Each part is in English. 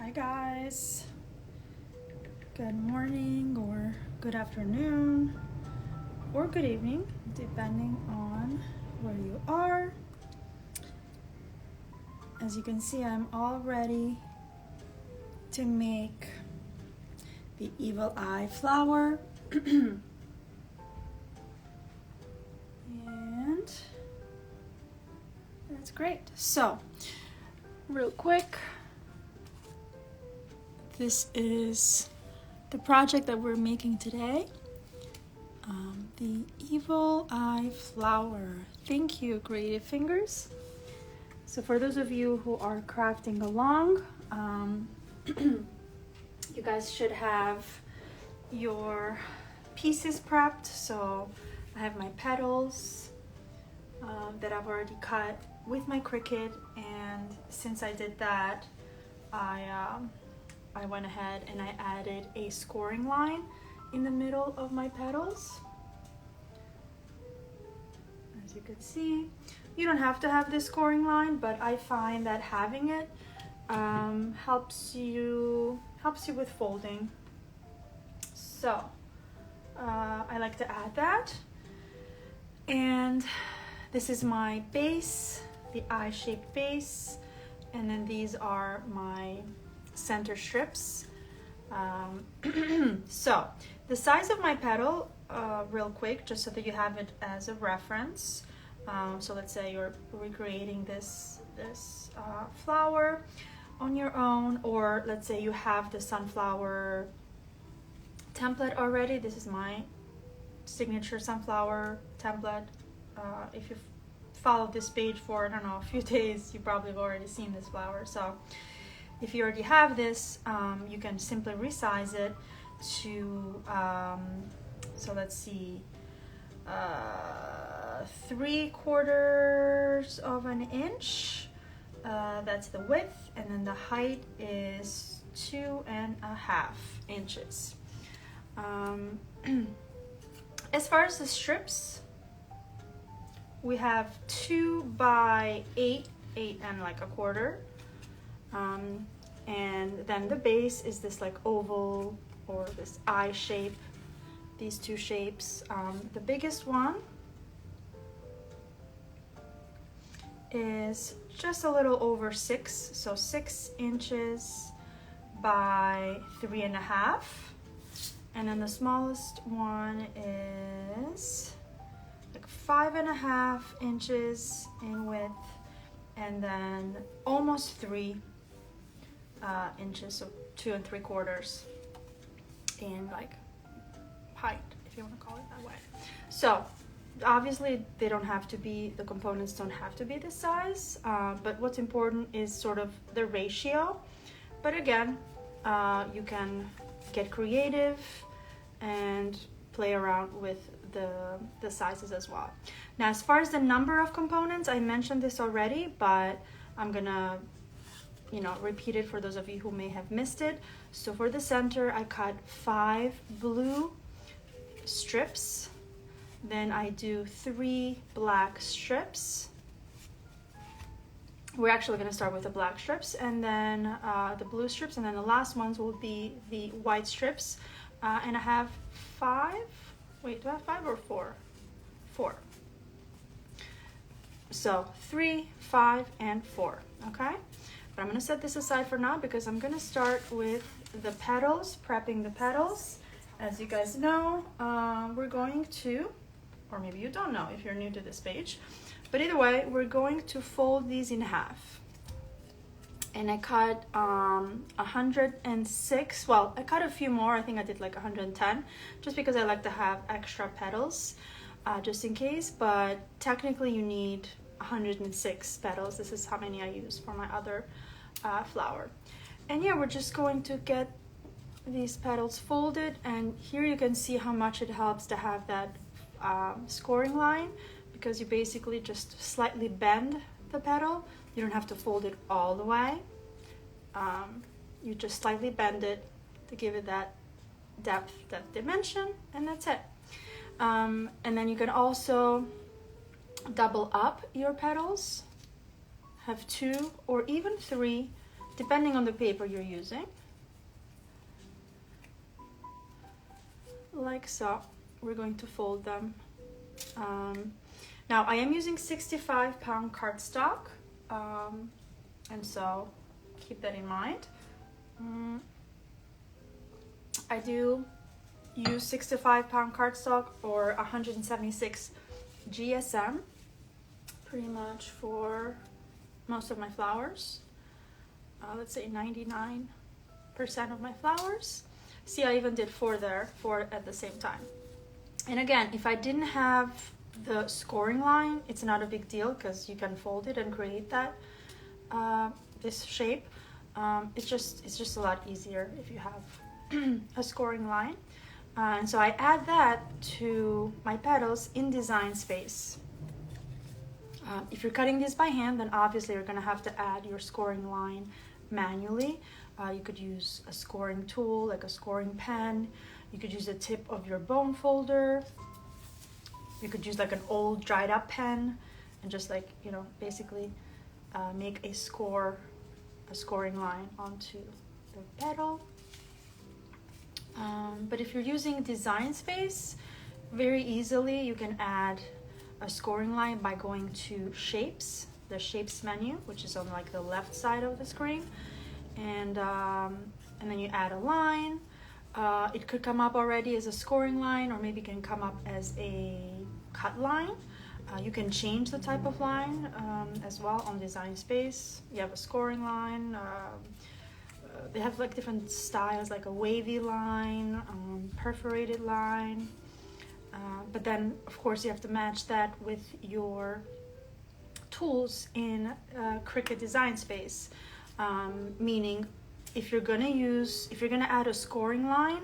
Hi guys, good morning or good afternoon or good evening depending on where you are. As you can see, I'm all ready to make the evil eye flower. And that's great. So real quick, this is the project that we're making today. The evil eye flower. Thank you, Creative Fingers. So for those of you who are crafting along, you guys should have your pieces prepped. So I have my petals that I've already cut with my Cricut, and since I did that, I went ahead and I added a scoring line in the middle of my petals. As you can see, you don't have to have this scoring line, but I find that having it helps you with folding. So I like to add that. And this is my base, the eye-shaped base, and then these are my center strips. So the size of my petal, real quick, just so that you have it as a reference. So let's say you're recreating this flower on your own, or let's say you have the sunflower template already. This is my signature sunflower template. If you've followed this page for, I don't know, a few days, you probably have already seen this flower. So if you already have this, you can simply resize it to, so let's see, 3/4 of an inch. That's the width, and then the height is 2.5 inches. As far as the strips, we have 2 by 8 and like 1/4. And then the base is this like oval or this eye shape, these two shapes. The biggest one is just a little over 6, so 6 inches by 3.5. And then the smallest one is like 5.5 inches in width, and then almost 3 inches, so 2 3/4 in like height, if you want to call it that way. So obviously they don't have to be, the components don't have to be this size, but what's important is sort of the ratio. But again, you can get creative and play around with the sizes as well. Now, as far as the number of components, I mentioned this already, but I'm gonna repeat it for those of you who may have missed it. So for the center, I cut 5 blue strips, then I do 3 black strips. We're actually going to start with the black strips, and then the blue strips, and then the last ones will be the white strips. And I have 5. Wait, do I have 5 or 4? 4. So 3, 5, and 4. Okay. But I'm going to set this aside for now because I'm going to start with the petals, prepping the petals. As you guys know, we're going to, or maybe you don't know if you're new to this page, but either way, we're going to fold these in half. And I cut 106, well, I cut a few more, I think I did like 110, just because I like to have extra petals, just in case, but technically you need 106 petals. This is how many I use for my other flower. And yeah, we're just going to get these petals folded, and here you can see how much it helps to have that scoring line, because you basically just slightly bend the petal. You don't have to fold it all the way. You just slightly bend it to give it that depth, that dimension, and that's it. And then you can also double up your petals, have 2 or even 3 depending on the paper you're using. Like so. We're going to fold them. Now I am using 65-pound cardstock, and so keep that in mind. I do use 65-pound cardstock or 176 GSM pretty much for most of my flowers. Let's say 99% of my flowers. See, I even did 4 at the same time. And again, if I didn't have the scoring line, it's not a big deal because you can fold it and create that this shape. It's just a lot easier if you have a scoring line. And so I add that to my petals in Design Space. If you're cutting this by hand, then obviously you're going to have to add your scoring line manually. You could use a scoring tool, like a scoring pen. You could use the tip of your bone folder. You could use like an old dried up pen and just like, you know, basically make a scoring line onto the petal. But if you're using Design Space, very easily you can add a scoring line by going to Shapes, the Shapes menu, which is on like the left side of the screen. And then you add a line. It could come up already as a scoring line, or maybe it can come up as a cut line. You can change the type of line as well on Design Space. You have a scoring line. They have like different styles, like a wavy line, perforated line. But then, of course, you have to match that with your tools in Cricut Design Space. Meaning, if you're gonna add a scoring line,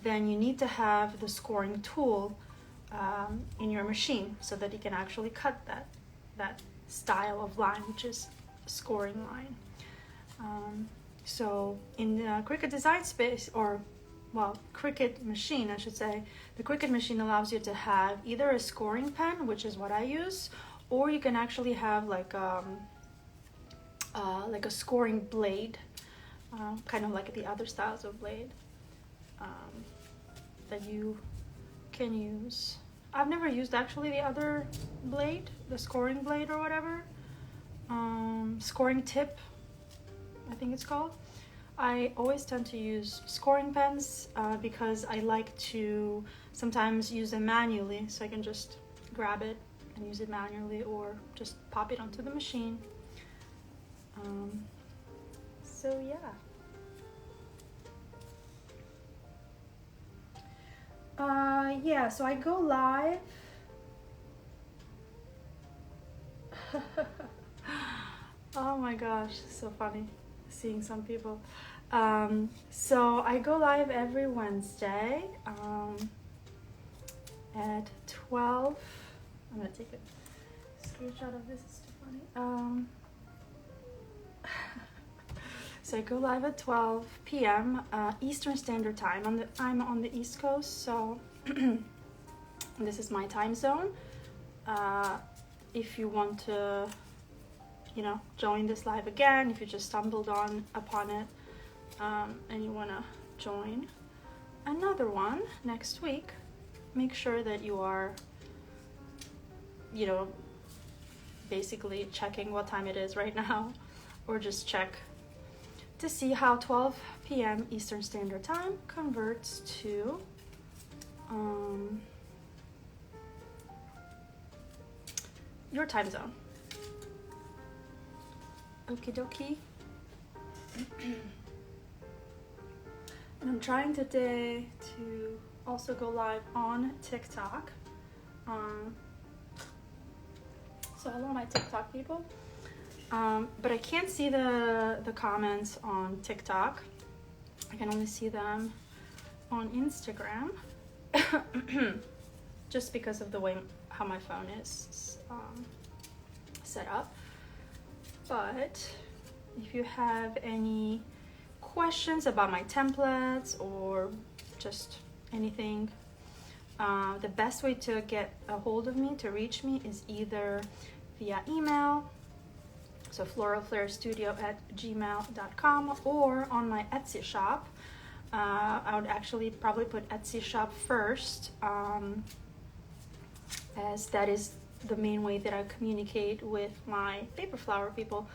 then you need to have the scoring tool in your machine so that you can actually cut that style of line, which is a scoring line. So in the Cricut Design Space, or well, Cricut machine, I should say, the Cricut machine allows you to have either a scoring pen, which is what I use, or you can actually have like a scoring blade, kind of like the other styles of blade that you can use. I've never used actually the other blade, the scoring blade or whatever, scoring tip, I think it's called. I always tend to use scoring pens because I like to sometimes use them manually, so I can just grab it and use it manually or just pop it onto the machine. So yeah. Yeah, so I go live. Oh my gosh, so funny seeing some people. So I go live every Wednesday at 12. I'm gonna take a screenshot of this, it's too funny. So I go live at 12 p.m. Eastern Standard Time. I'm on the East Coast, so this is my time zone. If you want to, you know, join this live again, if you just stumbled upon it, and you want to join another one next week, make sure that you are, you know, basically checking what time it is right now, or just check to see how 12 p.m. Eastern Standard Time converts to your time zone. Okie dokie. And I'm trying today to also go live on TikTok. So hello my TikTok people. But I can't see the comments on TikTok. I can only see them on Instagram. Just because of the way how my phone is set up. But if you have any questions about my templates or just anything, the best way to get a hold of me, to reach me, is either via email. So floralflairstudio@gmail.com, or on my Etsy shop. I would actually probably put Etsy shop first, as that is the main way that I communicate with my paper flower people.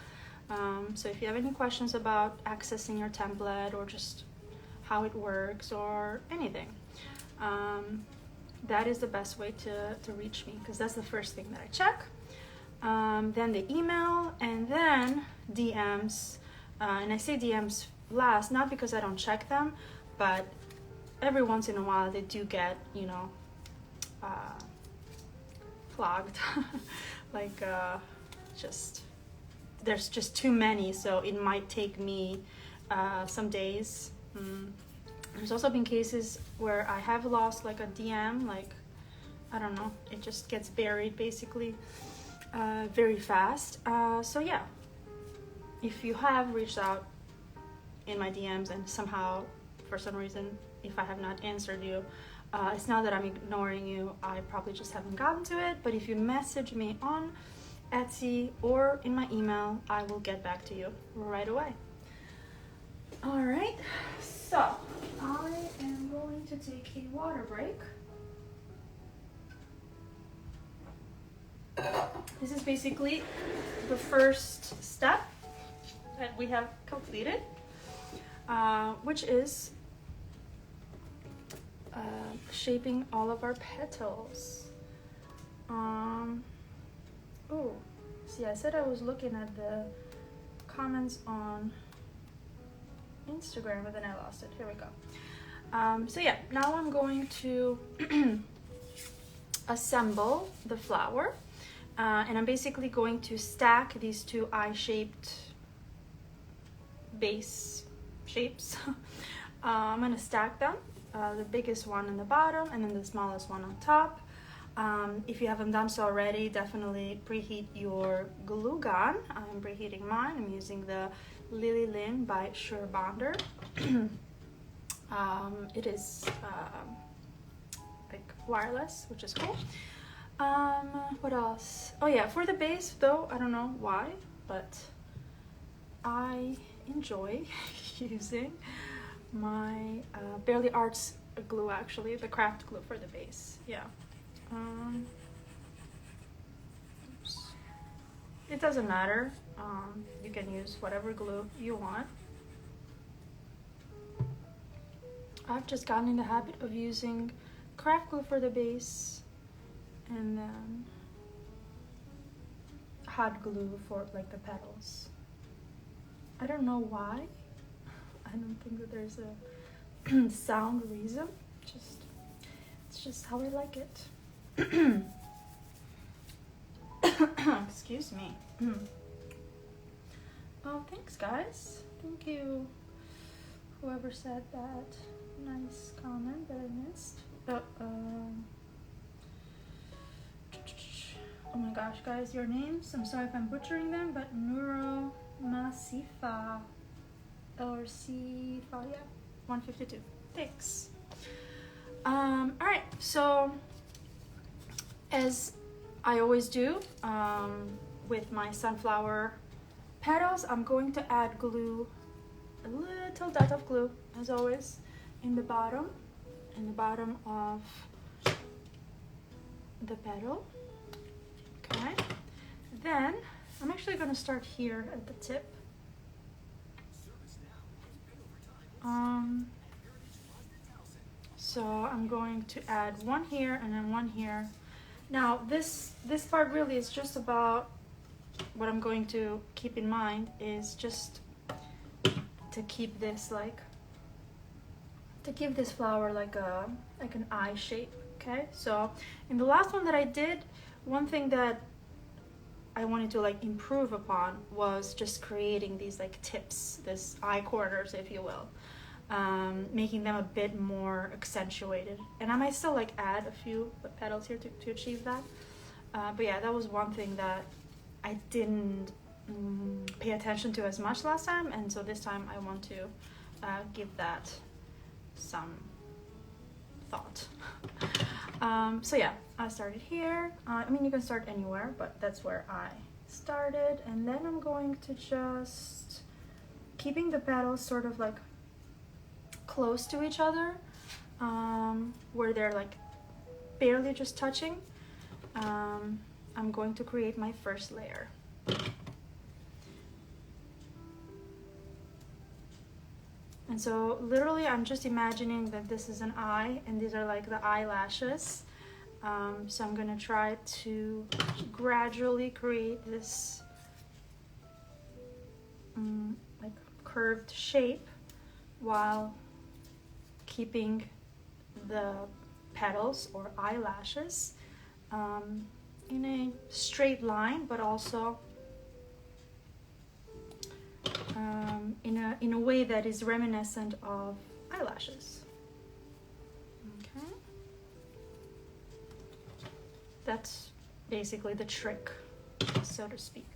So if you have any questions about accessing your template or just how it works or anything, that is the best way to reach me, because that's the first thing that I check. Then the email, and then DMs. And I say DMs last, not because I don't check them, but every once in a while they do get, you know, clogged. Like there's just too many, so it might take me some days. There's also been cases where I have lost like a DM, like, I don't know, it just gets buried basically very fast. So yeah, if you have reached out in my DMs and somehow, for some reason, if I have not answered you, it's not that I'm ignoring you, I probably just haven't gotten to it. But if you message me on Etsy or in my email, I will get back to you right away. All right, so I am going to take a water break. This is basically the first step that we have completed, which is shaping all of our petals. Oh, see, I said I was looking at the comments on Instagram, but then I lost it. Here we go. So yeah, now I'm going to assemble the flower, and I'm basically going to stack these two eye-shaped base shapes. I'm going to stack them, the biggest one on the bottom and then the smallest one on top. If you haven't done so already, definitely preheat your glue gun. I'm preheating mine. I'm using the Lily Lynn by Sure Bonder. It is like wireless, which is cool. What else? Oh yeah, for the base though, I don't know why, but I enjoy using my Barely Arts glue, actually, the craft glue for the base. Yeah. Oops. It doesn't matter. You can use whatever glue you want. I've just gotten in the habit of using craft glue for the base and then hot glue for like the petals. I don't know why. I don't think that there's a sound reason. It's just how I like it. Excuse me. Oh, thanks guys. Thank you. Whoever said that nice comment that I missed. Oh my gosh, guys, your names, I'm sorry if I'm butchering them, but Nuro Masifa or Sifa, yeah, 152. Thanks. Alright, so as I always do with my sunflower petals, I'm going to add glue, a little dot of glue, as always, in the bottom of the petal. Okay, then I'm actually going to start here at the tip. So I'm going to add one here and then one here. Now this part really is just about what I'm going to keep in mind is just to keep this flower like an eye shape. Okay, so in the last one that I did, one thing that I wanted to like improve upon was just creating these like tips, this eye corners, if you will, making them a bit more accentuated. And I might still like add a few petals here to achieve that. But yeah, that was one thing that I didn't pay attention to as much last time, and so this time I want to give that some thought. So yeah, I started here. I mean, you can start anywhere, but that's where I started, and then I'm going to just keeping the petals sort of like close to each other, where they're like barely just touching. I'm going to create my first layer. And so literally I'm just imagining that this is an eye and these are like the eyelashes. So I'm gonna try to gradually create this like curved shape while keeping the petals or eyelashes in a straight line, but also in a way that is reminiscent of eyelashes. Okay, that's basically the trick, so to speak.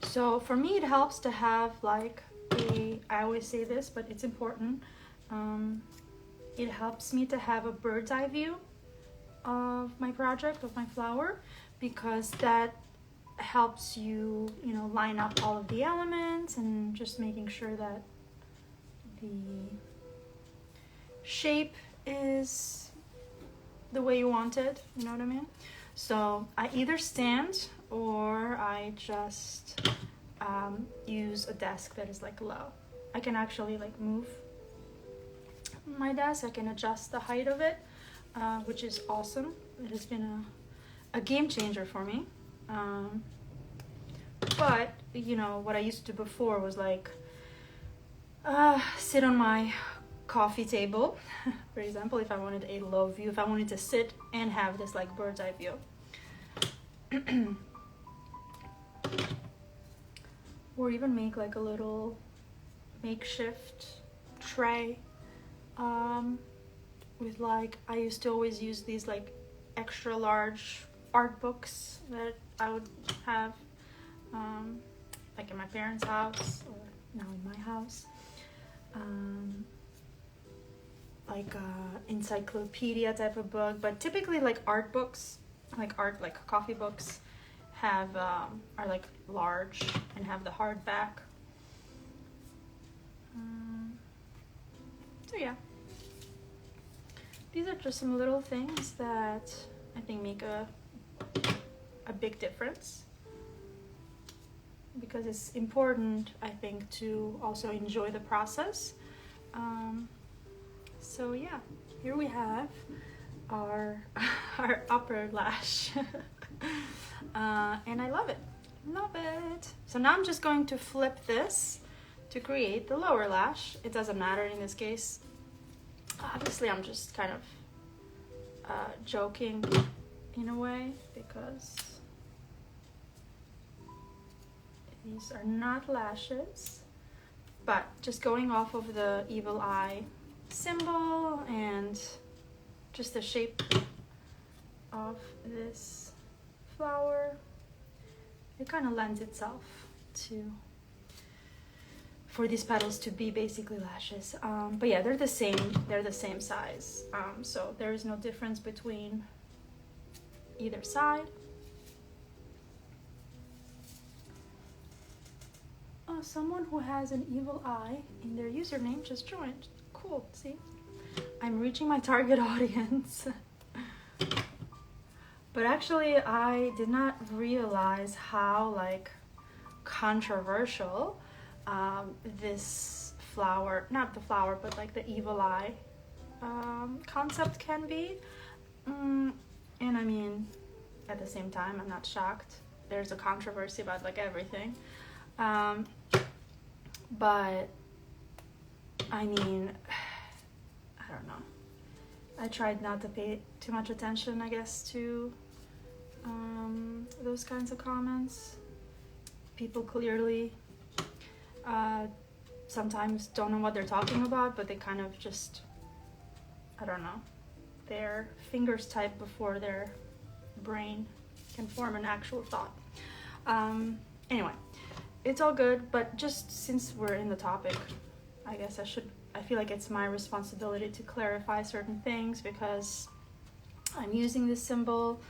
So for me, it helps to have like I always say this, but it's important. It helps me to have a bird's eye view of my project, of my flower, because that helps you, you know, line up all of the elements and just making sure that the shape is the way you want it, you know what I mean? So I either stand or I just use a desk that is like low. I can actually like move my desk, I can adjust the height of it, which is awesome. It has been a game changer for me. But you know, what I used to do before was like sit on my coffee table, for example, if I wanted a low view, if I wanted to sit and have this like bird's eye view. Or even make like a little makeshift tray with like, I used to always use these like extra large art books that I would have like in my parents' house or now in my house, like encyclopedia type of book, but typically like art books, like coffee books have are like large and have the hard back. So yeah, these are just some little things that I think make a big difference, because it's important, I think, to also enjoy the process. So yeah, here we have our upper lash. And I love it. So now I'm just going to flip this to create the lower lash. It doesn't matter in this case. Obviously I'm just kind of joking in a way, because these are not lashes, but just going off of the evil eye symbol and just the shape of this flower, it kind of lends itself for these petals to be basically lashes. But yeah, they're the same size, so there is no difference between either side. Oh, someone who has an evil eye in their username just joined. Cool, see? I'm reaching my target audience. But actually, I did not realize how like controversial this flower, not the flower, but like the evil eye concept can be. And I mean, at the same time, I'm not shocked. There's a controversy about like everything. But I mean, I don't know. I tried not to pay too much attention, I guess, to those kinds of comments. People clearly sometimes don't know what they're talking about, but they kind of just, I don't know, their fingers type before their brain can form an actual thought. Anyway, it's all good, but just since we're in the topic, I guess I feel like it's my responsibility to clarify certain things, because I'm using this symbol,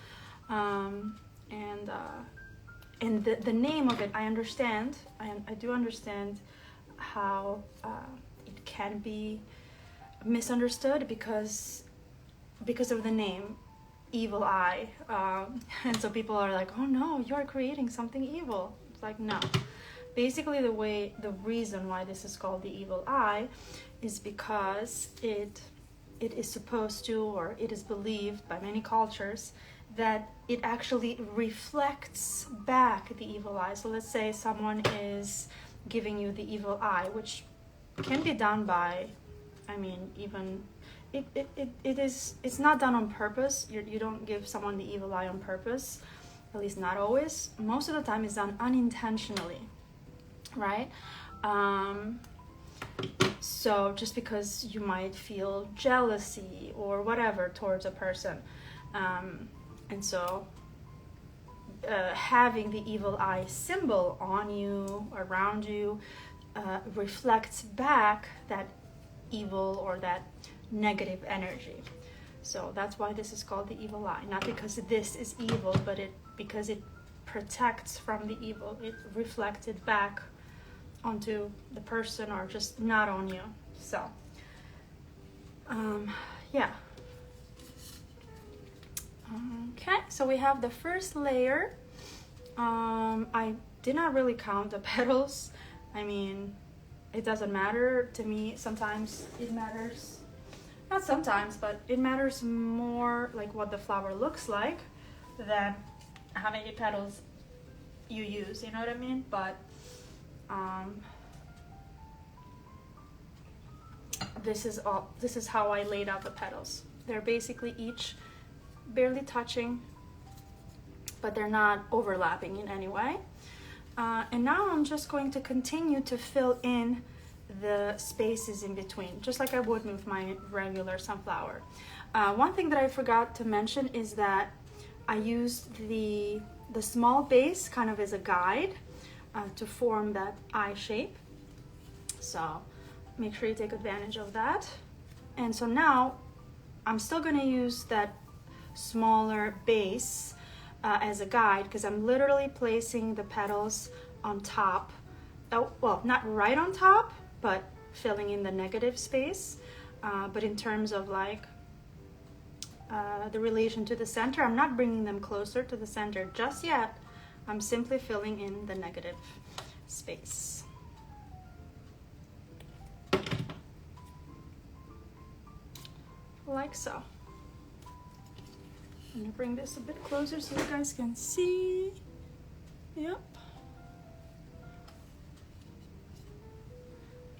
and the name of it, I understand. I do understand how it can be misunderstood because of the name, Evil Eye, and so people are like, oh no, you're creating something evil. It's like, no. Basically, the reason why this is called the Evil Eye is because it is supposed to, or it is believed by many cultures, that it actually reflects back the evil eye. So let's say someone is giving you the evil eye, which can be done by, I mean, even it's not done on purpose. You don't give someone the evil eye on purpose, at least not always. Most of the time it's done unintentionally, right? So just because you might feel jealousy or whatever towards a person, and so having the evil eye symbol on you, around you, reflects back that evil or that negative energy. So that's why this is called the evil eye. Not because this is evil, but because it protects from the evil. It reflected back onto the person, or just not on you. So yeah. Okay, so we have the first layer. I did not really count the petals. I mean, it doesn't matter to me. Sometimes it matters, not sometimes, but it matters more like what the flower looks like than how many petals you use, you know what I mean? But this is how I laid out the petals. They're basically each barely touching, but they're not overlapping in any way. And now I'm just going to continue to fill in the spaces in between, just like I would with my regular sunflower. One thing that I forgot to mention is that I used the small base kind of as a guide to form that eye shape. So make sure you take advantage of that. And so now I'm still going to use that smaller base as a guide, because I'm literally placing the petals on top. Oh, well, not right on top, but filling in the negative space. But in terms of like the relation to the center, I'm not bringing them closer to the center just yet. I'm simply filling in the negative space. Like so. I'm gonna bring this a bit closer so you guys can see. Yep.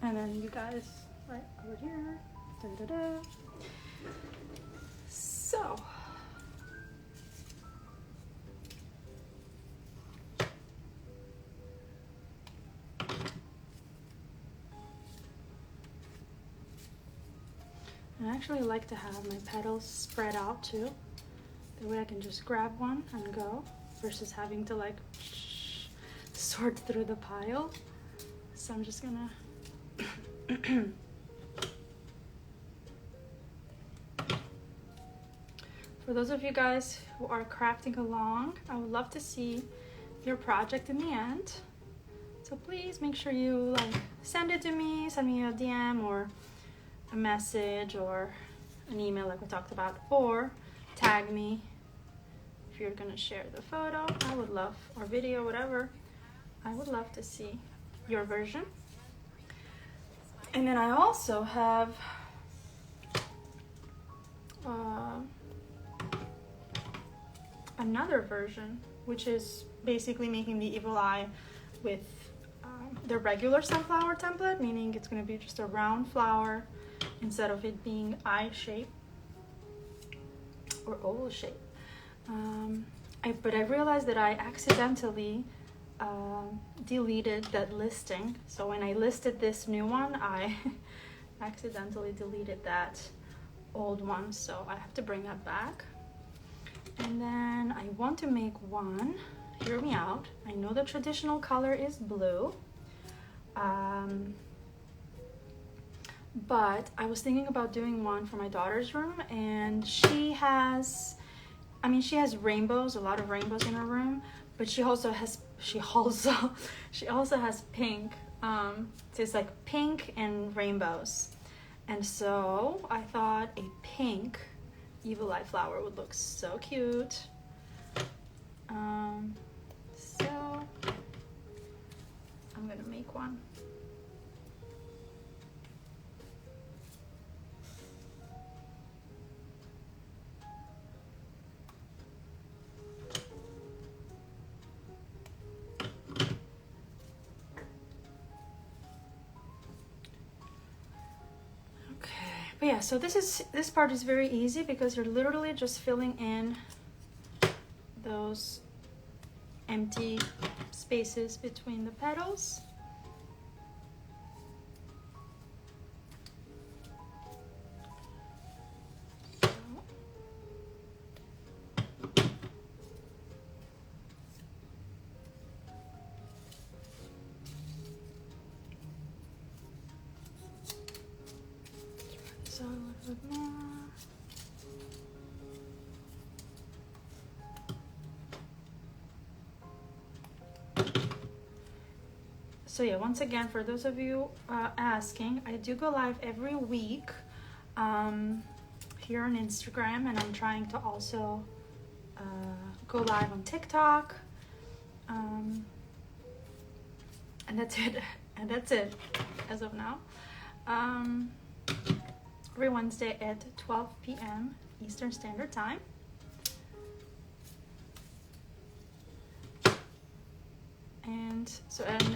And then you guys right over here. Da, da, da. So. I actually like to have my petals spread out too. That way I can just grab one and go, versus having to like sort through the pile. So I'm just gonna for those of you guys who are crafting along, I would love to see your project in the end. So please make sure you like send it to me, send me a DM or a message or an email like we talked about, or tag me if you're gonna share the photo. I would love, or video, whatever. I would love to see your version. And then I also have another version, which is basically making the evil eye with the regular sunflower template, meaning it's going to be just a round flower instead of it being eye shape or oval shape. But I realized that I accidentally deleted that listing. So when I listed this new one, I accidentally deleted that old one. So I have to bring that back. And then I want to make one, hear me out. I know the traditional color is blue. but I was thinking about doing one for my daughter's room, and she has, I mean, she has rainbows, a lot of rainbows in her room, but she also has pink. So it's like pink and rainbows. And so I thought a pink Evil Eye flower would look so cute. So I'm gonna make one. But yeah, so this part is very easy because you're literally just filling in those empty spaces between the petals. So a little bit more. So yeah, once again, for those of you asking, I do go live every week here on Instagram, and I'm trying to also go live on TikTok. And that's it. And that's it as of now. Every Wednesday at 12 p.m. Eastern Standard Time. And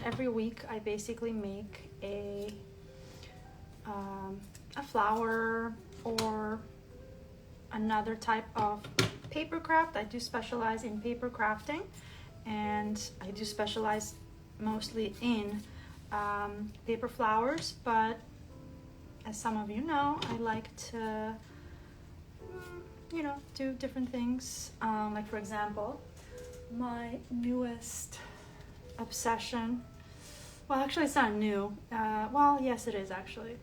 every week I basically make a flower or another type of paper craft. I do specialize in paper crafting, and I do specialize mostly in paper flowers, but as some of you know, I like to do different things. Like for example, my newest obsession, well actually it's not new, well yes it is actually.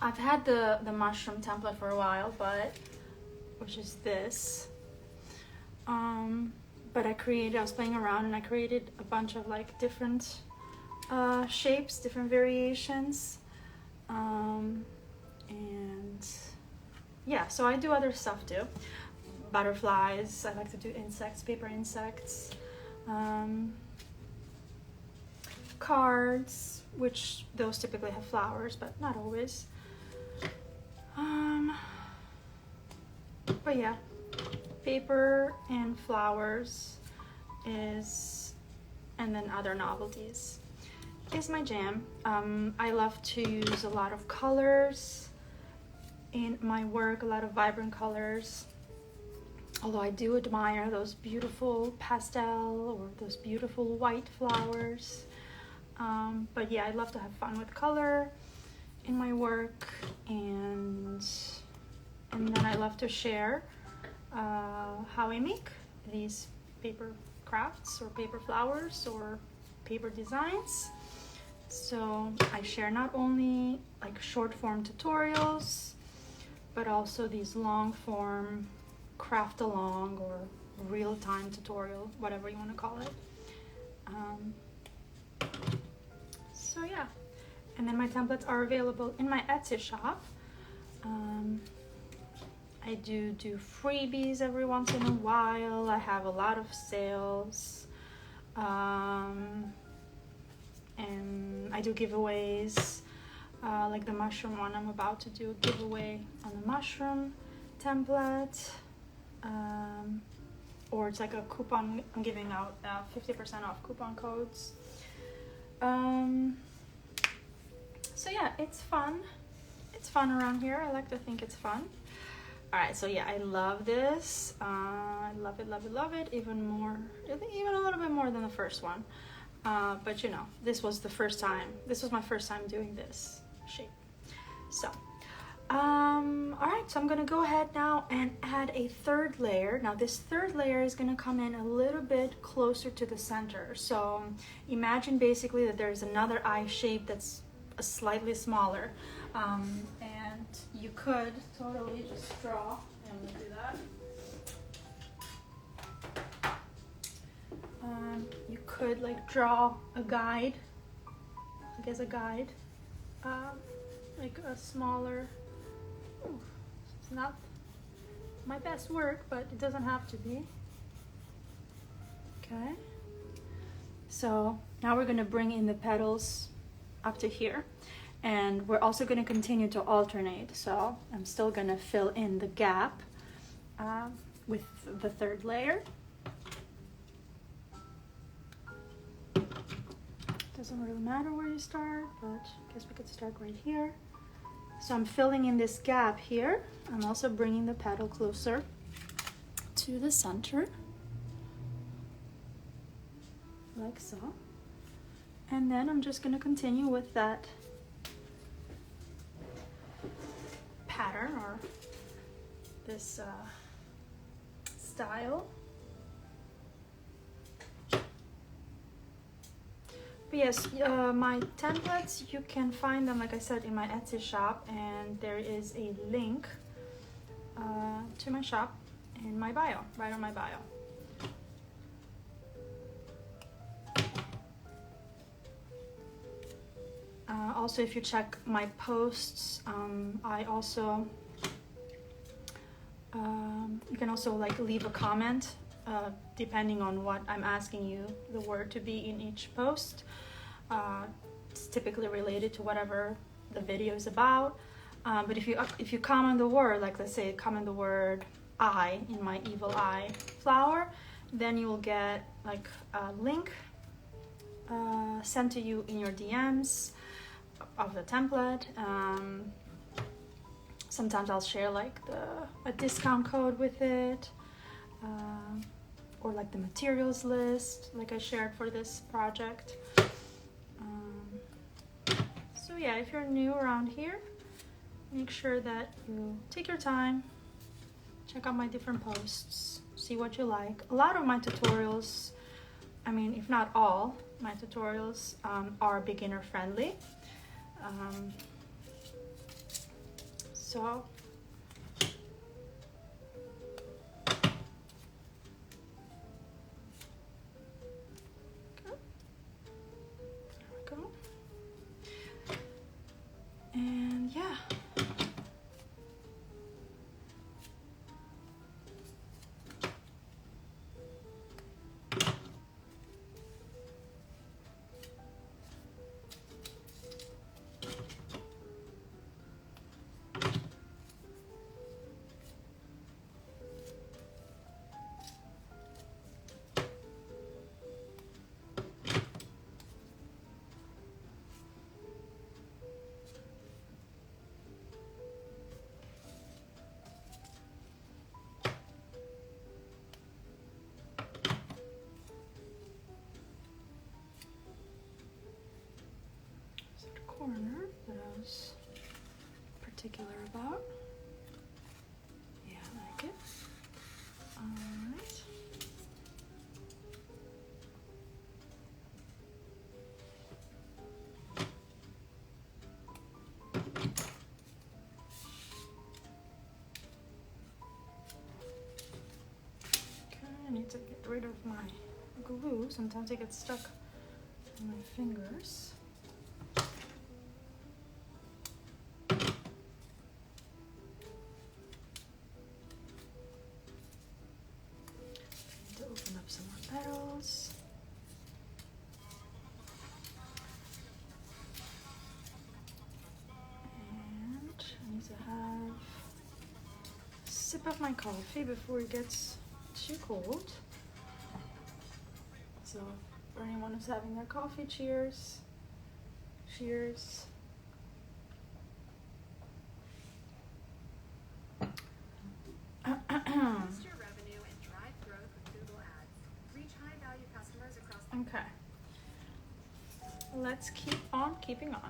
I've had the mushroom template for a while, which is this, but I was playing around and I created a bunch of like different shapes, different variations, and yeah, so I do other stuff too. Butterflies, I like to do insects, paper insects, cards, which those typically have flowers, but not always. But yeah, paper and flowers and then other novelties is my jam. I love to use a lot of colors in my work, a lot of vibrant colors. Although I do admire those beautiful pastel or those beautiful white flowers. But yeah, I love to have fun with color in my work, and then I love to share how I make these paper crafts or paper flowers or paper designs. So I share not only like short form tutorials, but also these long form craft along or real-time tutorial, whatever you want to call it. So yeah, and then my templates are available in my Etsy shop. I do freebies every once in a while. I have a lot of sales, and I do giveaways, like the mushroom one. I'm about to do a giveaway on the mushroom template, or it's like a coupon. I'm giving out 50% off coupon codes. So yeah, it's fun. It's fun around here. I like to think it's fun. All right, so yeah, I love this. I love it, love it, love it. Even a little bit more than the first one. But you know, this was my first time doing this shape. So, all right, so I'm gonna go ahead now and add a third layer. Now this third layer is gonna come in a little bit closer to the center. So imagine basically that there's another eye shape that's slightly smaller. And you could totally just draw. I'm gonna do that. You could like draw a guide, like as a guide, like a smaller. Ooh, it's not my best work, but it doesn't have to be. Okay. So now we're gonna bring in the petals up to here, and we're also gonna continue to alternate. So I'm still gonna fill in the gap with the third layer. Doesn't really matter where you start, but I guess we could start right here. So I'm filling in this gap here. I'm also bringing the petal closer to the center, like so. And then I'm just gonna continue with that pattern or this style. But yes, my templates, you can find them, like I said, in my Etsy shop, and there is a link to my shop in my bio, right on my bio. Also, if you check my posts, I also you can also like leave a comment depending on what I'm asking you the word to be in each post. It's typically related to whatever the video is about. But if you comment the word, like let's say comment the word "I" in my evil eye flower, then you will get like a link sent to you in your DMs of the template. Sometimes I'll share like a discount code with it, or like the materials list like I shared for this project. So yeah, if you're new around here, make sure that you take your time, check out my different posts, see what you like. A lot of my tutorials, I mean, if not all, my tutorials are beginner friendly. So there we go. And yeah. Corner that I was particular about. Yeah, I like it. Alright. Okay, I need to get rid of my glue. Sometimes it gets stuck in my fingers. Open up some more petals. And I need to have a sip of my coffee before it gets too cold. So for anyone who's having their coffee, cheers. Cheers. Okay, let's keep on keeping on.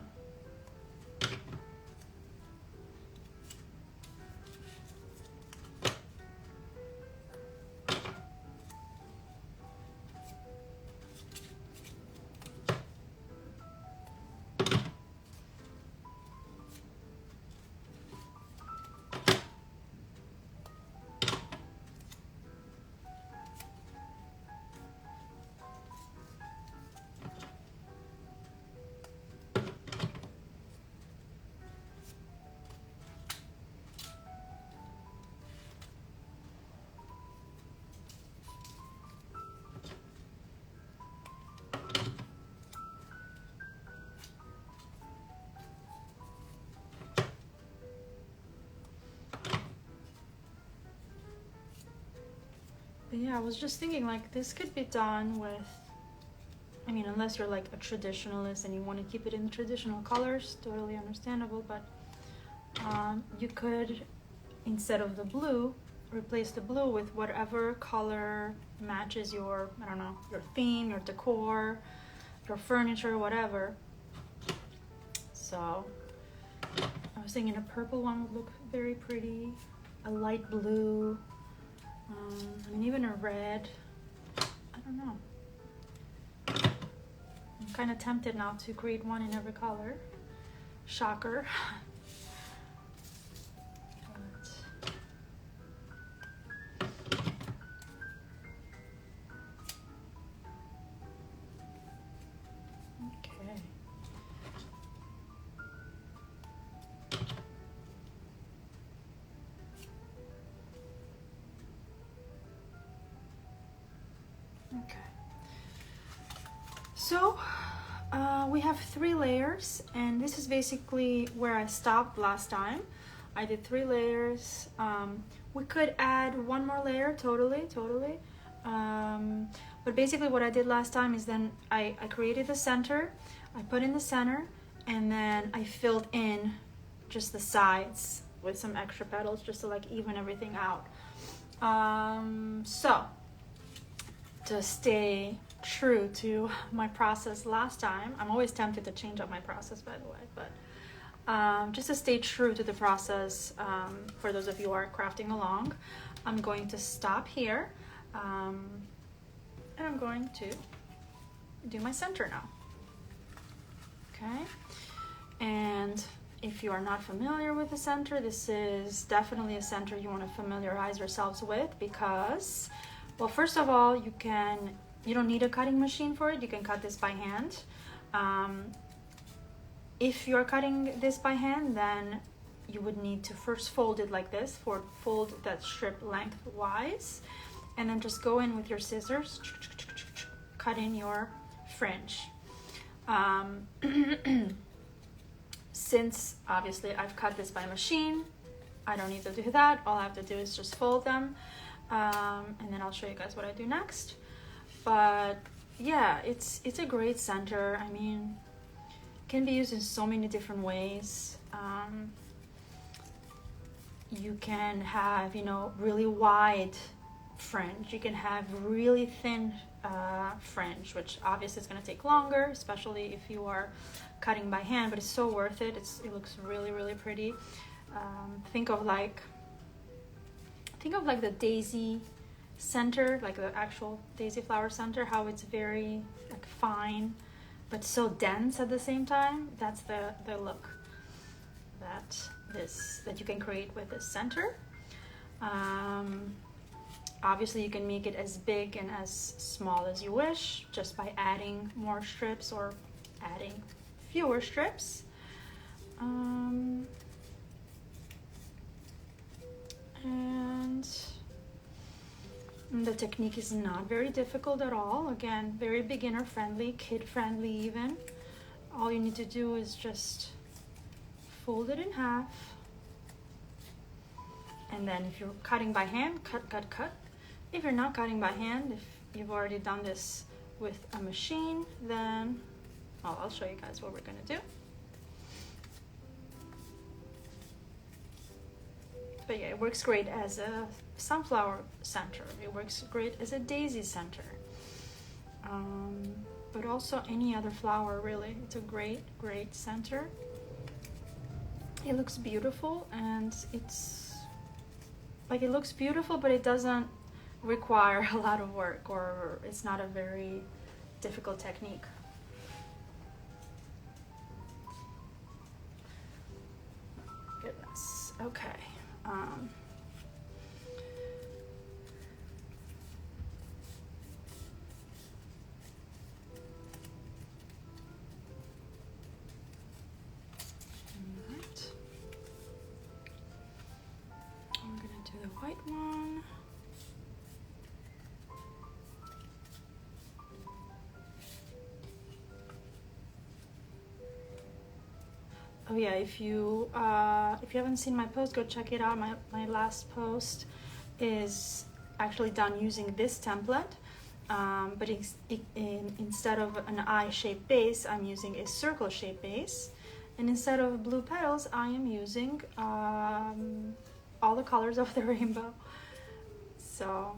yeah, I was just thinking like this could be done with, I mean, unless you're like a traditionalist and you want to keep it in traditional colors, totally understandable, but you could, instead of the blue, replace the blue with whatever color matches your, I don't know, your theme, your decor, your furniture, whatever. So I was thinking a purple one would look very pretty, a light blue, I mean even a red, I don't know. I'm kind of tempted now to create one in every color. Shocker. Okay. Okay. So we have 3 layers, and this is basically where I stopped last time. I did 3 layers. We could add 1 more layer, totally. But basically what I did last time is then I created the center, I put in the center, and then I filled in just the sides with some extra petals just to like even everything out. So to stay true to my process last time, I'm always tempted to change up my process, by the way, but just to stay true to the process, for those of you who are crafting along, I'm going to stop here, and I'm going to do my center now. Okay, and if you are not familiar with the center, this is definitely a center you want to familiarize yourselves with, because, well, first of all, you don't need a cutting machine for it. You can cut this by hand. If you're cutting this by hand, then you would need to first fold it like this, fold that strip lengthwise, and then just go in with your scissors, cut in your fringe. Since obviously I've cut this by machine, I don't need to do that. All I have to do is just fold them, and then I'll show you guys what I do next. But yeah, it's a great center. I mean, it can be used in so many different ways. You can have, really wide fringe. You can have really thin fringe, which obviously is going to take longer, especially if you are cutting by hand, but it's so worth it. It looks really pretty. Think of like the daisy center, like the actual daisy flower center, how it's very like fine but so dense at the same time. That's the look that you can create with this center. Obviously you can make it as big and as small as you wish just by adding more strips or adding fewer strips. And the technique is not very difficult at all. Again, very beginner friendly, kid friendly even. All you need to do is just fold it in half. And then if you're cutting by hand, cut. If you're not cutting by hand, if you've already done this with a machine, then I'll show you guys what we're gonna do. But yeah, it works great as a sunflower center. It works great as a daisy center. But also any other flower, really. It's a great center. It looks beautiful, and it looks beautiful, but it doesn't require a lot of work, or it's not a very difficult technique. Goodness. Okay. Alright. I'm gonna do the white one. Oh yeah, if you haven't seen my post, go check it out. My last post is actually done using this template, but instead of an eye-shaped base, I'm using a circle-shaped base. And instead of blue petals, I am using all the colors of the rainbow. So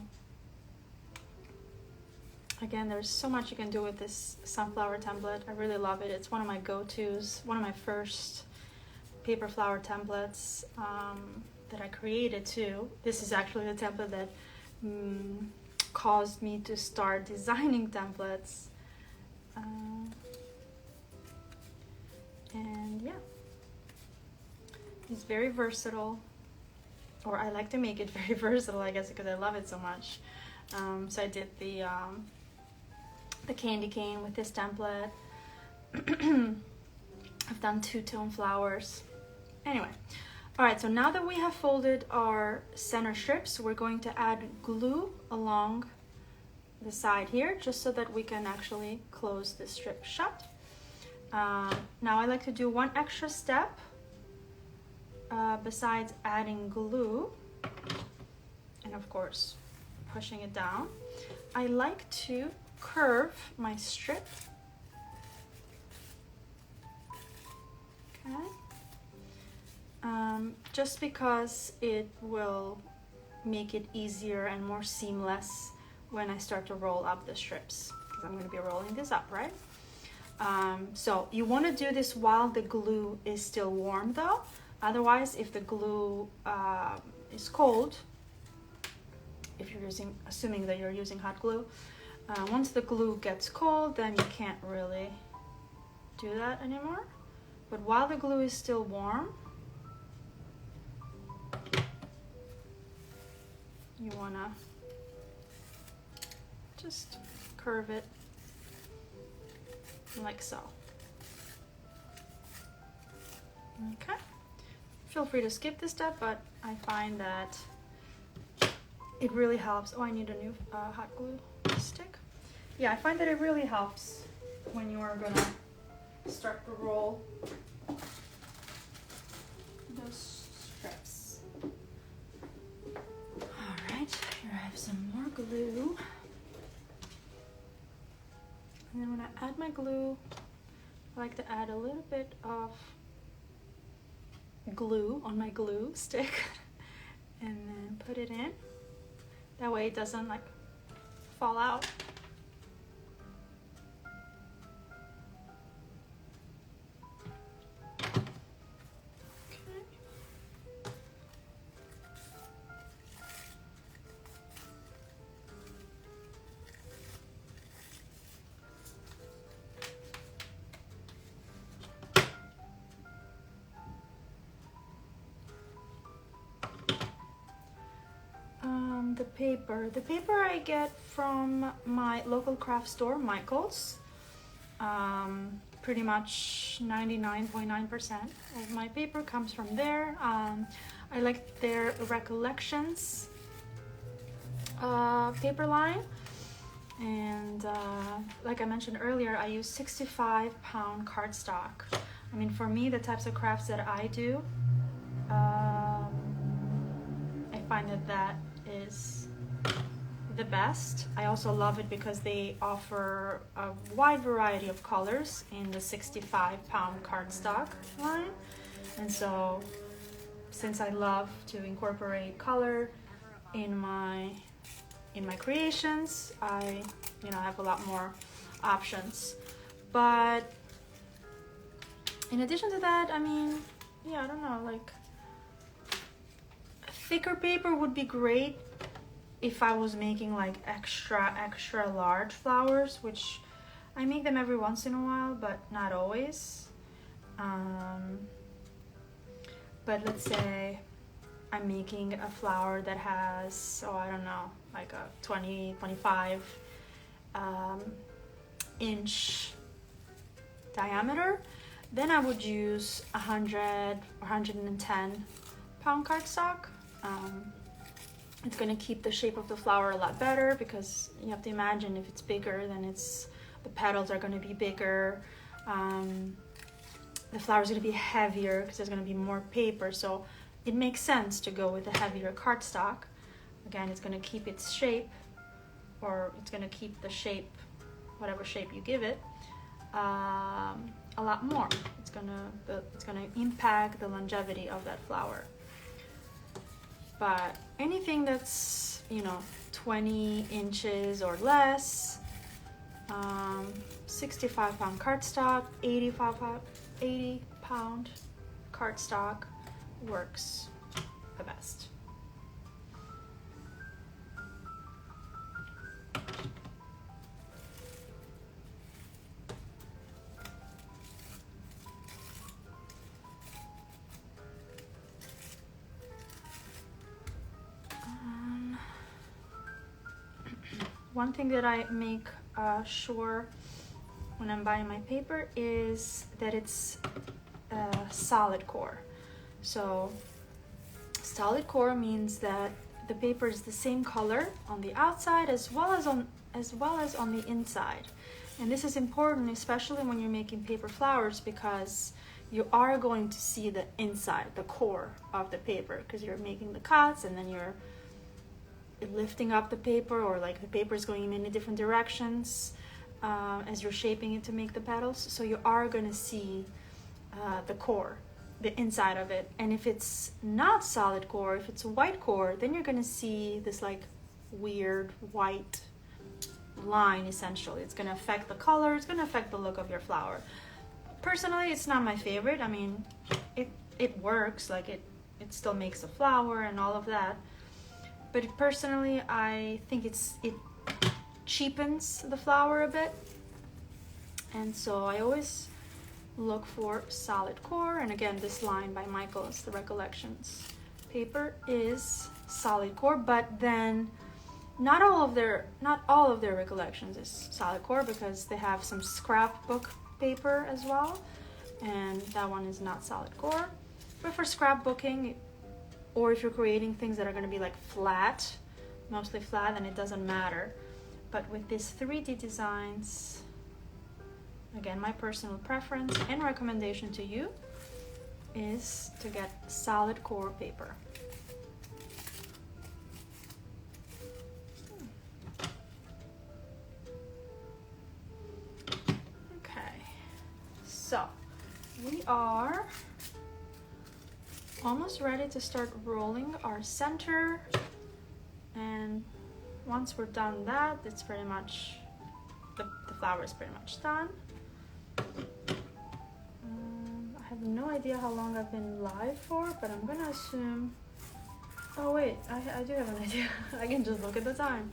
again, there's so much you can do with this sunflower template. I really love it. It's one of my go-tos, one of my first paper flower templates that I created too. This is actually the template that caused me to start designing templates. And yeah, it's very versatile, or I like to make it very versatile, I guess, because I love it so much. So I did the candy cane with this template. I've done two-tone flowers. Anyway, all right, so now that we have folded our center strips, we're going to add glue along the side here, just so that we can actually close the strip shut. Now I like to do one extra step besides adding glue and of course pushing it down. I like to curve my strip. Okay. Just because it will make it easier and more seamless when I start to roll up the strips, because I'm going to be rolling this up, right? So you want to do this while the glue is still warm though. Otherwise, if the glue is cold, if you're assuming that you're using hot glue, once the glue gets cold, then you can't really do that anymore. But while the glue is still warm, you want to just curve it like so. Okay, feel free to skip this step, but I find that it really helps. Oh, I need a new hot glue stick. Yeah, I find that it really helps when you are gonna start to roll those strips. All right, here I have some more glue. And then when I add my glue, I like to add a little bit of glue on my glue stick and then put it in. That way it doesn't like fall out. The paper I get from my local craft store, Michael's. Pretty much 99.9% of my paper comes from there. I like their Recollections paper line, and like I mentioned earlier, I use 65-pound cardstock. I mean, for me, the types of crafts that I do, I find that is the best. I also love it because they offer a wide variety of colors in the 65-pound cardstock line. And so since I love to incorporate color in my creations, I have a lot more options. But in addition to that, I mean, yeah, I don't know, like thicker paper would be great if I was making like extra large flowers, which I make them every once in a while, but not always. But let's say I'm making a flower that has, I don't know, like a 25 inch diameter, then I would use 100 or 110 pound cardstock. It's going to keep the shape of the flower a lot better, because you have to imagine if it's bigger, then the petals are going to be bigger. The flower is going to be heavier because there's going to be more paper. So it makes sense to go with a heavier cardstock. Again, it's going to keep its shape, or it's going to keep the shape, whatever shape you give it, a lot more. It's gonna impact the longevity of that flower. But anything that's, you know, 20 inches or less, 65-pound cardstock, 80-pound cardstock works the best. One thing that I make sure when I'm buying my paper is that it's solid core. So solid core means that the paper is the same color on the outside as well as on the inside. And this is important, especially when you're making paper flowers, because you are going to see the inside, the core of the paper, because you're making the cuts and then you're lifting up the paper, or like the paper is going in many different directions as you're shaping it to make the petals. So you are going to see the core, the inside of it. And if it's not solid core, if it's a white core, then you're going to see this like weird white line. Essentially, it's going to affect the color, it's going to affect the look of your flower. Personally, it's not my favorite. I mean, it works, like it still makes a flower and all of that. But personally, I think it cheapens the flower a bit. And so I always look for solid core. And again, this line by Michaels, the Recollections paper, is solid core, but then not all of their Recollections is solid core, because they have some scrapbook paper as well, and that one is not solid core. But for scrapbooking, or if you're creating things that are going to be like flat, mostly flat, then it doesn't matter. But with these 3D designs, again, my personal preference and recommendation to you is to get solid core paper. Okay, so we are almost ready to start rolling our center, and once we're done that, it's pretty much the flower is pretty much done. I have no idea how long I've been live for, but I'm gonna assume, oh wait, I do have an idea. I can just look at the time.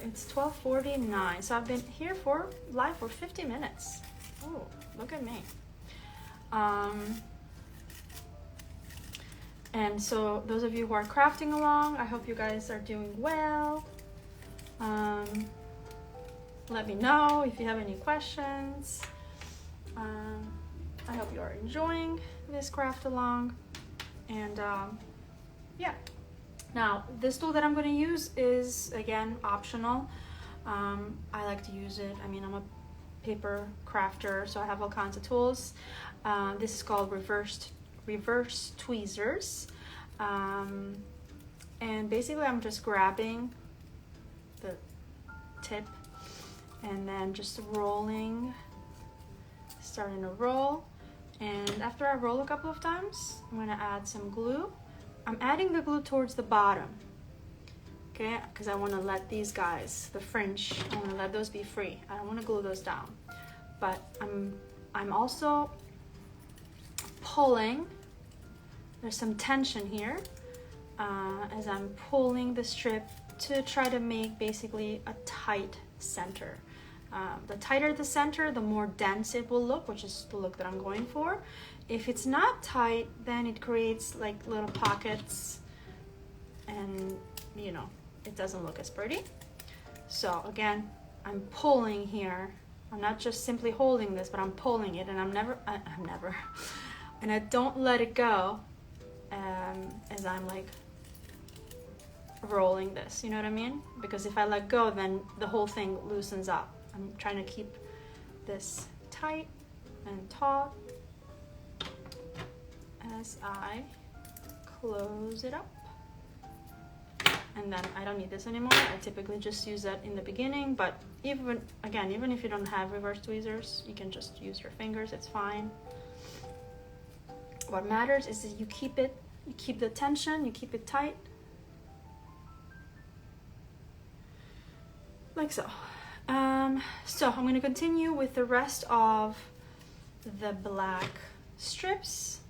It's 12:49, so I've been here live for 50 minutes. Oh, look at me. And so those of you who are crafting along, I hope you guys are doing well. Let me know if you have any questions. I hope you are enjoying this craft along. And yeah. Now, this tool that I'm going to use is, again, optional. I like to use it. I mean, I'm a paper crafter, so I have all kinds of tools. This is called reverse tweezers, and basically I'm just grabbing the tip and then just rolling, starting to roll. And after I roll a couple of times, I'm going to add some glue. I'm adding the glue towards the bottom, okay, because I want to let these guys, the fringe, I want to let those be free. I don't want to glue those down, but I'm also pulling. There's some tension here as I'm pulling the strip to try to make basically a tight center. The tighter the center, the more dense it will look, which is the look that I'm going for. If it's not tight, then it creates like little pockets, and you know, it doesn't look as pretty. So again, I'm pulling here. I'm not just simply holding this, but I'm pulling it, and I'm never, and I don't let it go as I'm like rolling this, you know what I mean? Because if I let go, then the whole thing loosens up. I'm trying to keep this tight and taut as I close it up. and then I don't need this anymore. I typically just use that in the beginning, but even if you don't have reverse tweezers, you can just use your fingers, it's fine. What matters is that you keep the tension, you keep it tight. Like so. So I'm going to continue with the rest of the black strips,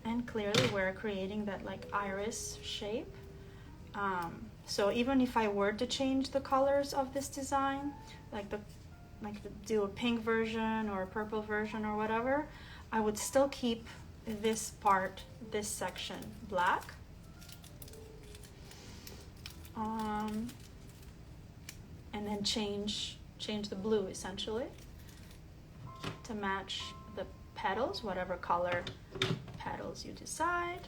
and clearly we're creating that like iris shape. So even if I were to change the colors of this design, do a pink version or a purple version or whatever, I would still keep this part, this section black. And then change the blue essentially to match the petals, whatever color petals you decide.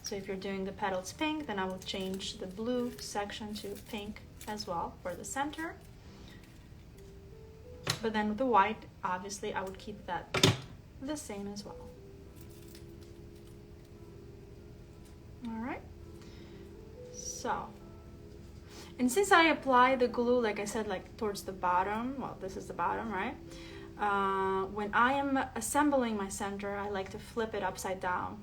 So if you're doing the petals pink, then I will change the blue section to pink as well for the center. But then with the white, obviously I would keep that the same as well. All right, so, and since I apply the glue, like I said, like towards the bottom, well, this is the bottom, right? When I am assembling my center, I like to flip it upside down.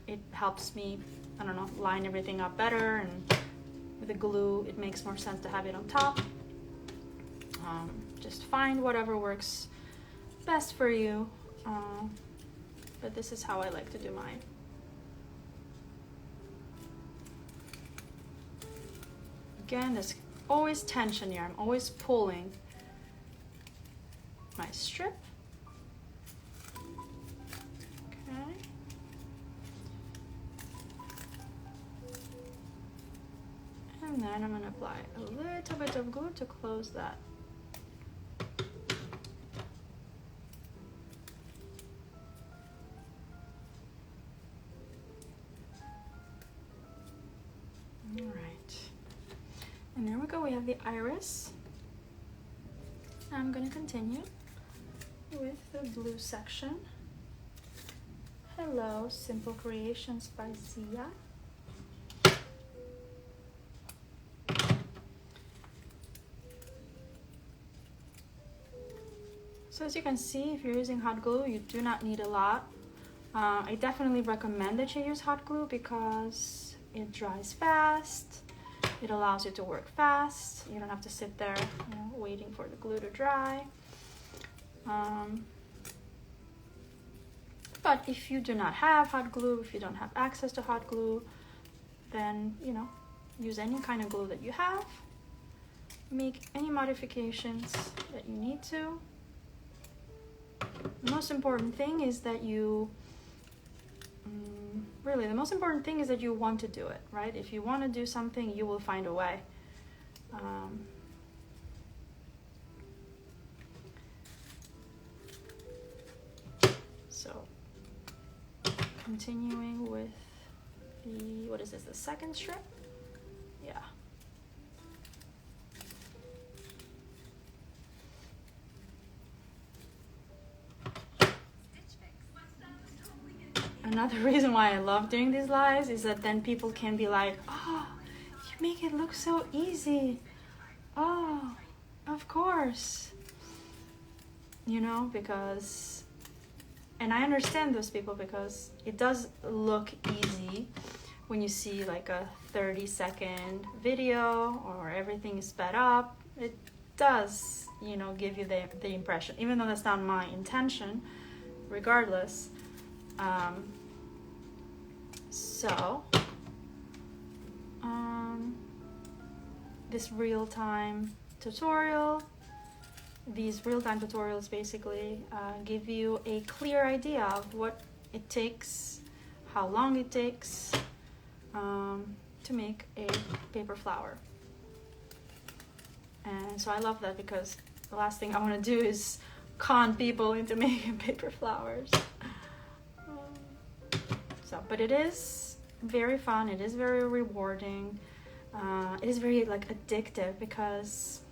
It helps me, I don't know, line everything up better, and with the glue, it makes more sense to have it on top. Just find whatever works best for you, but this is how I like to do mine. Again, there's always tension here. I'm always pulling my strip. Okay. And then I'm going to apply a little bit of glue to close that. All right. And there we go, we have the iris. I'm going to continue with the blue section. Hello, Simple Creations by Zia. So as you can see, if you're using hot glue, you do not need a lot. I definitely recommend that you use hot glue because it dries fast. It allows you to work fast. You don't have to sit there, waiting for the glue to dry. But if you do not have hot glue, if you don't have access to hot glue, then, use any kind of glue that you have. Make any modifications that you need to. The most important thing is that you the most important thing is that you want to do it, right? If you want to do something, you will find a way. So, continuing with what is this, the second strip? Yeah. Another reason why I love doing these lives is that then people can be like, oh, you make it look so easy. Oh, of course. Because, and I understand those people because it does look easy when you see like a 30-second video or everything is sped up. It does, give you the impression, even though that's not my intention, regardless. This real-time tutorial, these real-time tutorials basically give you a clear idea of what it takes, how long it takes to make a paper flower. And so I love that because the last thing I want to do is con people into making paper flowers. But it is very fun, it is very rewarding, it is very addictive because,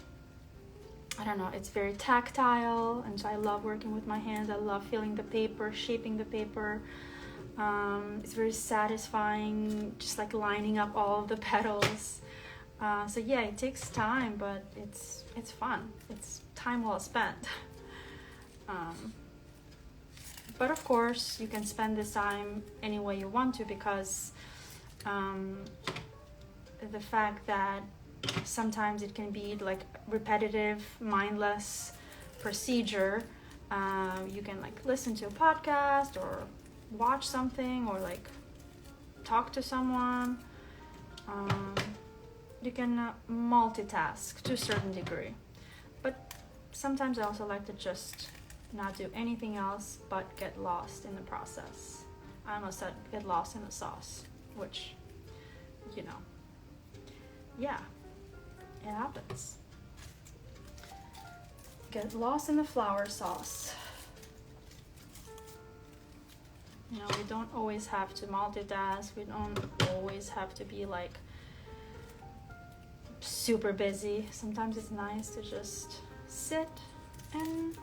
I don't know, it's very tactile, and so I love working with my hands. I love feeling the paper, shaping the paper. It's very satisfying, just like lining up all of the petals. So yeah, it takes time, but it's fun. It's time well spent. But of course, you can spend this time any way you want to, because the fact that sometimes it can be like repetitive, mindless procedure. You can like listen to a podcast or watch something or like talk to someone. You can multitask to a certain degree, but sometimes I also like to just not do anything else but get lost in the process. I almost said get lost in the sauce, which, you know, yeah, it happens. Get lost in the flower sauce. You know, we don't always have to multitask. We don't always have to be like super busy. Sometimes it's nice to just sit and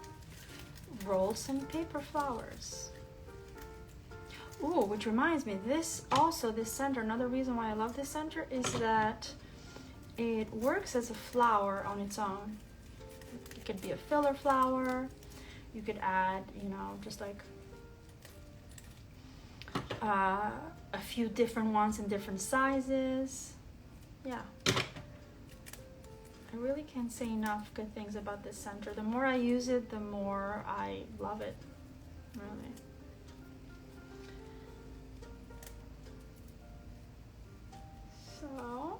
roll some paper flowers. Ooh, which reminds me, this center, another reason why I love this center is that it works as a flower on its own. It could be a filler flower. You could add, you know, just like a few different ones in different sizes. Yeah. I really can't say enough good things about this center. The more I use it, the more I love it, really. So,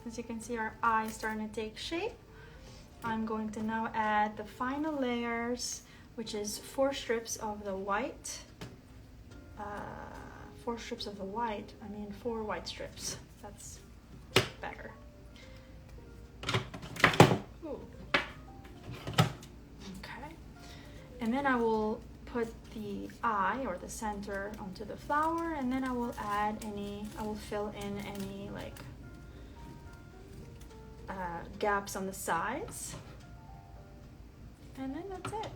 as you can see, our eye is starting to take shape. I'm going to now add the final layers, which is 4 strips of the white. 4 strips of the white, I mean 4 white strips. That's better. Ooh. Okay. And then I will put the eye or the center onto the flower, and then I will fill in any like gaps on the sides, and then that's it.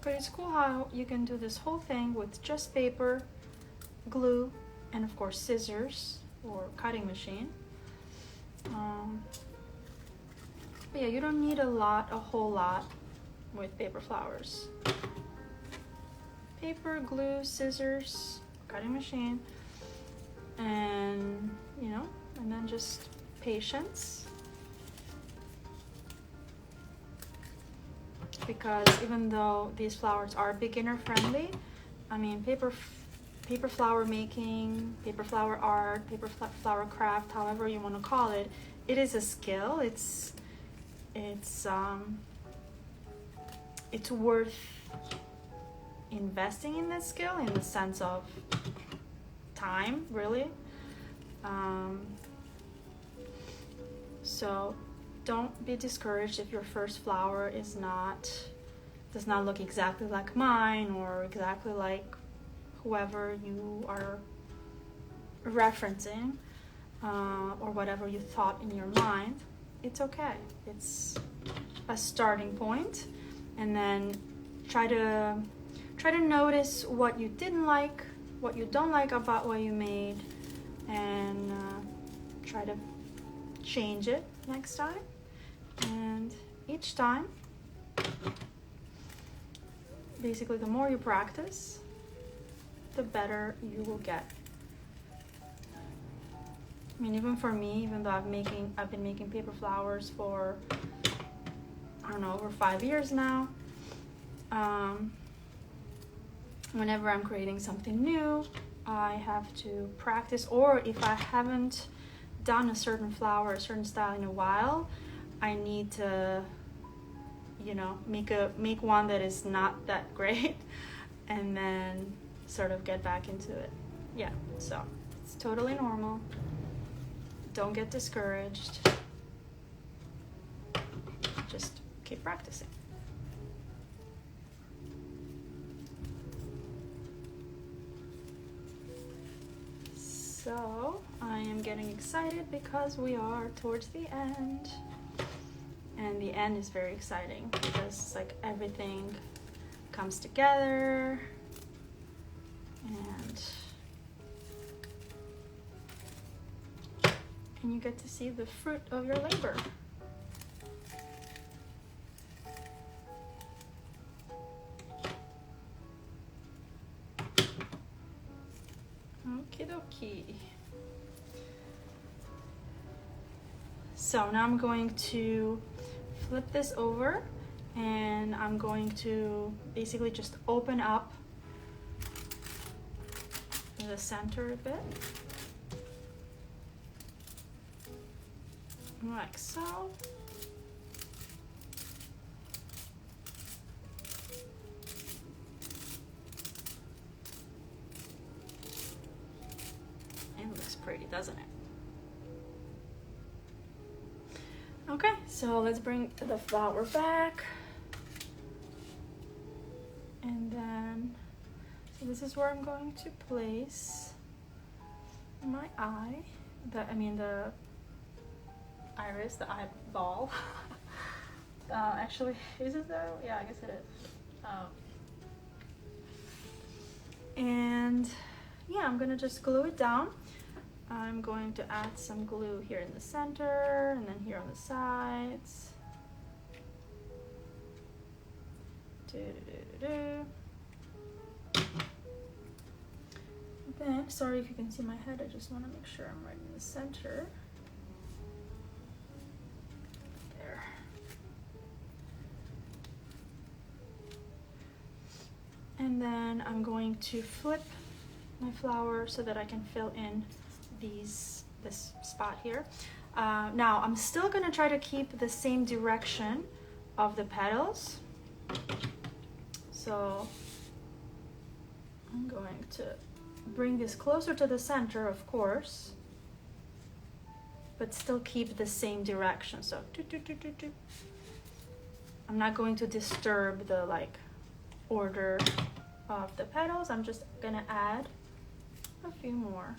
But it's cool how you can do this whole thing with just paper, glue, and of course scissors or cutting machine. But yeah, you don't need a whole lot with paper flowers. Paper, glue, scissors, cutting machine, and you know, and then just patience. Because even though these flowers are beginner friendly, I mean paper flower making, paper flower art, paper flower craft, however you want to call it, it is a skill. It's worth investing in this skill in the sense of time, really. So don't be discouraged if your first flower does not look exactly like mine or exactly like whoever you are referencing, or whatever you thought in your mind. It's okay. It's a starting point, and then try to notice what you didn't like, what you don't like about what you made, and try to change it next time. And each time, basically, the more you practice, the better you will get. I mean, even for me, even though I've been making paper flowers for, I don't know, over 5 years now. Whenever I'm creating something new, I have to practice, or if I haven't done a certain flower, a certain style in a while, I need to, you know, make one that is not that great, and then sort of get back into it. Yeah, so it's totally normal. Don't get discouraged. Just keep practicing. So I am getting excited because we are towards the end, and the end is very exciting because it's like everything comes together and you get to see the fruit of your labor. Okie dokie. So now I'm going to flip this over and I'm going to basically just open up the center a bit. Like so. It looks pretty, doesn't it? Okay, so let's bring the flower back. And then, so this is where I'm going to place my eye. The iris, the eyeball. Actually, is it though? Yeah, I guess it is. And yeah, I'm gonna just glue it down. I'm going to add some glue here in the center and then here on the sides. Then, sorry if you can see my head, I just want to make sure I'm right in the center. There. And then I'm going to flip my flower so that I can fill in this spot here. Now I'm still gonna try to keep the same direction of the petals. So I'm going to bring this closer to the center, of course, but still keep the same direction. So I'm not going to disturb the order of the petals. I'm just gonna add a few more.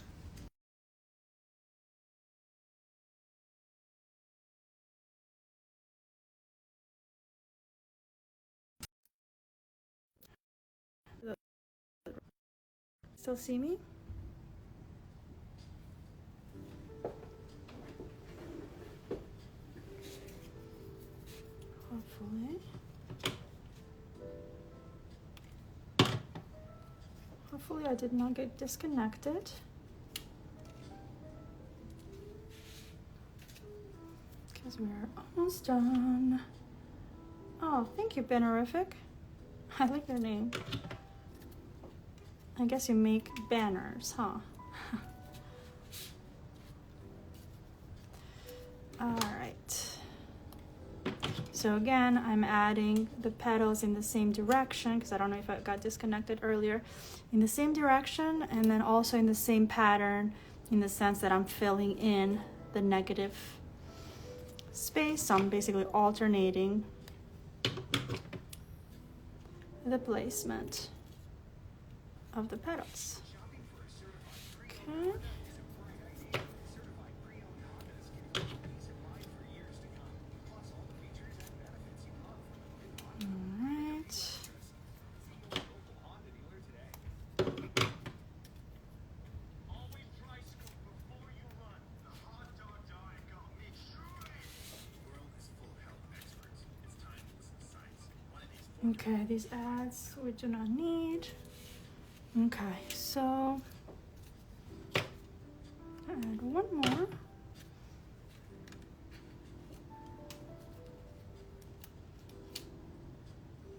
Still see me? Hopefully. Hopefully I did not get disconnected. Because we're almost done. Oh, thank you, Bannerific. I like your name. I guess you make banners, huh? All right. So again, I'm adding the petals in the same direction because I don't know if I got disconnected earlier. In the same direction and then also in the same pattern in the sense that I'm filling in the negative space. So I'm basically alternating the placement of the petals. Okay. All right. Okay, these ads we do not need. Okay, so add one more.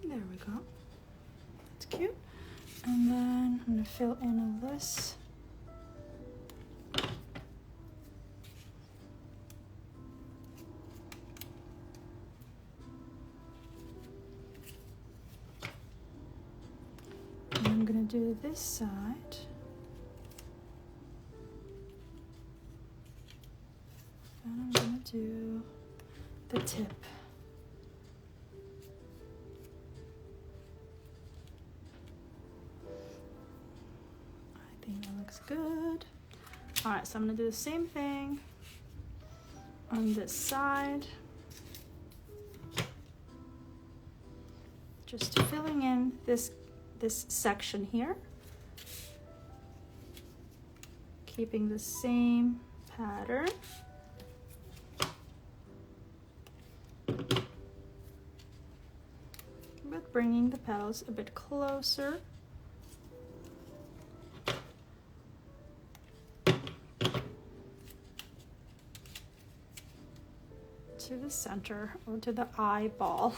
There we go. That's cute. And then I'm gonna fill in this. And I'm gonna do this side. And I'm gonna do the tip. I think that looks good. All right, so I'm gonna do the same thing on this side. Just filling in this section here. Keeping the same pattern. But bringing the petals a bit closer. To the center or to the eyeball.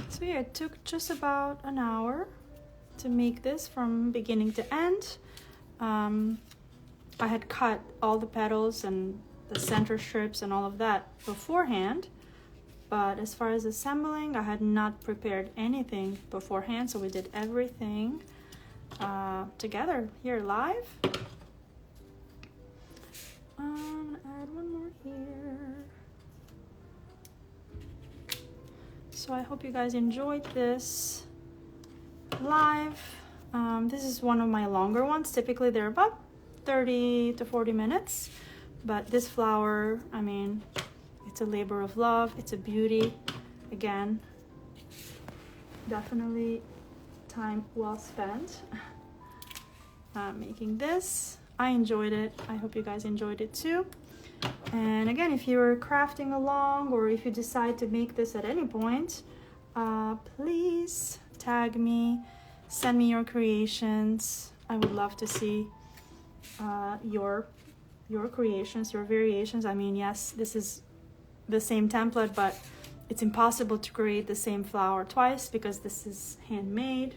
So yeah, it took just about an hour to make this from beginning to end. I had cut all the petals and the center strips and all of that beforehand, but as far as assembling, I had not prepared anything beforehand, so we did everything together here live. Add one more here. So I hope you guys enjoyed this live. This is one of my longer ones. Typically they're about 30 to 40 minutes, but this flower, I mean, it's a labor of love. It's a beauty. Again, definitely time well spent making this. I enjoyed it. I hope you guys enjoyed it too. And again, if you're crafting along or if you decide to make this at any point, please tag me, send me your creations. I would love to see your creations, your variations. I mean, yes, this is the same template, but it's impossible to create the same flower twice because this is handmade.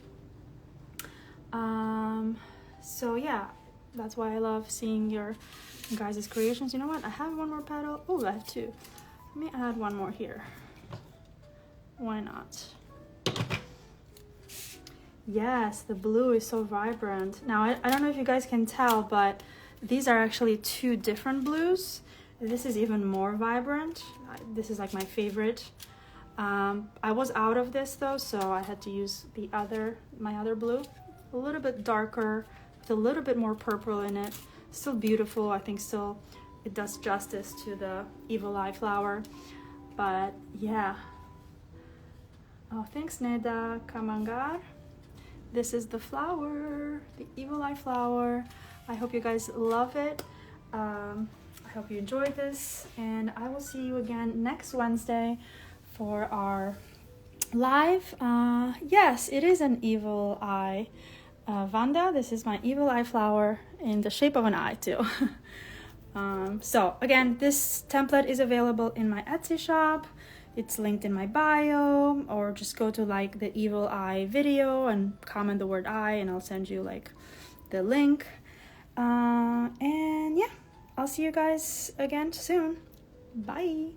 So yeah, that's why I love seeing your guys' creations. You know what? I have one more petal. Oh, I have two. Let me add one more here. Why not? Yes, the blue is so vibrant. Now, I don't know if you guys can tell, but these are actually two different blues. This is even more vibrant. This is like my favorite. I was out of this though, so I had to use my other blue. A little bit darker, with a little bit more purple in it. Still beautiful. I think still it does justice to the Evil Eye flower. But yeah. Oh, thanks Neda Kamangar. This is the flower, the Evil Eye flower. I hope you guys love it. I hope you enjoyed this, and I will see you again next Wednesday for our live. Yes, it is an Evil Eye Vanda. This is my Evil Eye flower in the shape of an eye too. So again, this template is available in my Etsy shop. It's linked in my bio, or just go to like the Evil Eye video and comment the word eye and I'll send you like the link. And yeah, I'll see you guys again soon. Bye.